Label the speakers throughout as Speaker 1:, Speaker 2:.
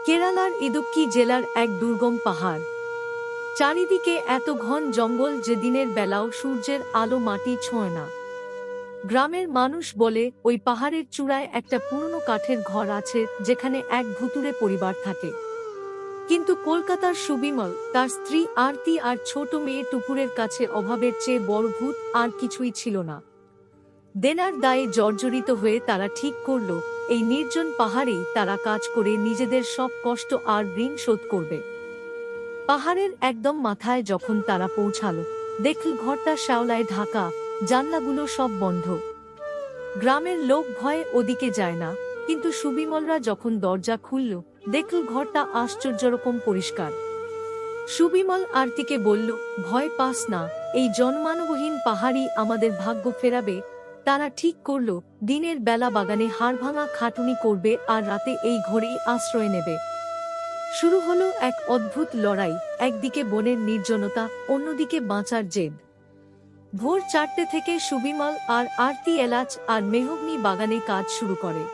Speaker 1: কেরালার ইদুক্কি জেলার এক দুর্গম পাহাড়। চারিদিকে এত ঘন জঙ্গল যে দিনের বেলাও সূর্যের আলো মাটি ছোঁয় না। গ্রামের মানুষ বলে ওই পাহাড়ের চূড়ায় একটা পুরনো কাঠের ঘর আছে যেখানে এক ভুতুড়ে পরিবার থাকে। কিন্তু কলকাতার সুবিমল, তার স্ত্রী আরতি আর ছোট মেয়ে টুপুরের কাছে অভাবের চেয়ে বড় ভূত আর কিছুই ছিল না। দেনার দায়ে জর্জরিত হয়ে তারা ঠিক করল, এই নির্জন পাহাড়েই তারা কাজ করে নিজেদের সব কষ্ট আর ঋণ শোধ করবে। পাহাড়ের একদম মাথায় যখন তারা পৌঁছাল, দেখল ঘরটা শ্যাওলায় ঢাকা, জানলাগুলো সব বন্ধ। গ্রামের লোক ভয়ে ওদিকে যায় না, কিন্তু সুবিমলরা যখন দরজা খুলল, দেখল ঘরটা আশ্চর্যরকম পরিষ্কার। সুবিমল আরতিকে বলল, ভয় পাস না, এই জনমানবহীন পাহাড়ই আমাদের ভাগ্য ফেরাবে। তারা ঠিক করল, দিনের বেলা বাগানে হাড়ভাঙা খাটুনি করবে আর রাতে এই ঘরেই আশ্রয় নেবে। শুরু হলো এক অদ্ভুত লড়াই, একদিকে বনের নির্জনতা, অন্যদিকে বাঁচার জেদ। ভোর 4টে থেকে সুবিমল আর আরতি এলাচ আর মেহগনি বাগানে কাজ শুরু করে।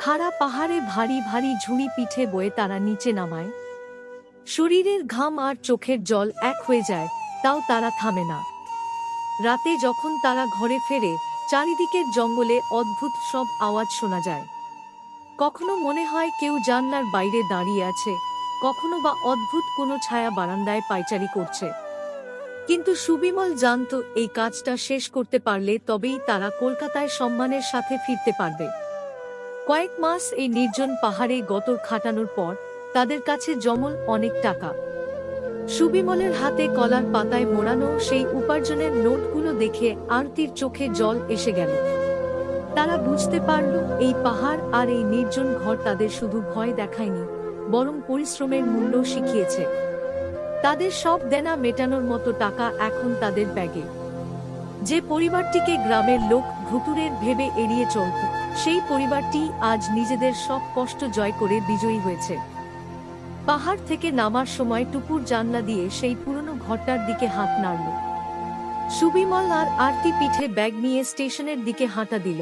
Speaker 1: খাড়া পাহাড়ে ভারী ভারী ঝুড়ি পিঠে বয়ে তারা নিচে নামায়। শরীরের ঘাম আর চোখের জল এক হয়ে যায়, তাও তারা থামে না। রাতে যখন তারা ঘরে ফেরে, চারিদিকের জঙ্গলে অদ্ভুত সব আওয়াজ শোনা যায়। কখনো মনে হয় কেউ জানলার বাইরে দাঁড়িয়ে আছে, কখনো বা অদ্ভুত কোনো ছায়া বারান্দায় পায়চারি করছে। কিন্তু সুবিমল জানত, এই কাজটা শেষ করতে পারলে তবেই তারা কলকাতায় সম্মানের সাথে ফিরতে পারবে। কয়েক মাস এই নির্জন পাহাড়ে গতর খাটানোর পর তাদের কাছে জমল অনেক টাকা। সুবিমলের হাতে কলার পাতায় মোড়ানো সেই উপার্জনের নোটগুলো দেখে আরতির চোখে জল এসে গেল। তারা বুঝতে পারল, এই পাহাড় আর এই নির্জন ঘর তাদের শুধু ভয় দেখায়নি, বরং পরিশ্রমের মূল্য শিখিয়েছে। তাদের সব দেনা মেটানোর মতো টাকা এখন তাদের ব্যাগে। যে পরিবারটিকে গ্রামের লোক ভুতুড়ের ভেবে এড়িয়ে চলত, সেই পরিবারটি আজ নিজেদের সব কষ্ট জয় করে বিজয়ী হয়েছে। পাহাড় থেকে নামার সময় টুপুর জানলা দিয়ে সেই পুরনো ঘরটার দিকে হাত নাড়ল। সুবিমল আর আরতি পিঠে ব্যাগ নিয়ে স্টেশনের দিকে হাঁটা দিল।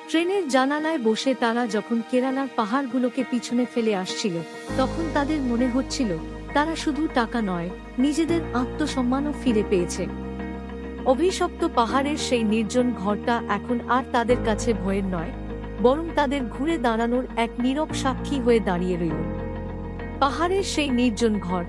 Speaker 1: ট্রেনের জানালায় বসে তারা যখন কেরালার পাহাড়গুলোকে পিছনে ফেলে আসছিল, তখন তাদের মনে হচ্ছিল তারা শুধু টাকা নয়, নিজেদের আত্মসম্মানও ফিরে পেয়েছে। অভিশপ্ত পাহাড়ের সেই নির্জন ঘরটা এখন আর তাদের কাছে ভয়ের নয়, বরং তাদের ঘুরে দাঁড়ানোর এক নীরব সাক্ষী হয়ে দাঁড়িয়ে রইল। পাহাড়ের সেই নির্জন ঘর,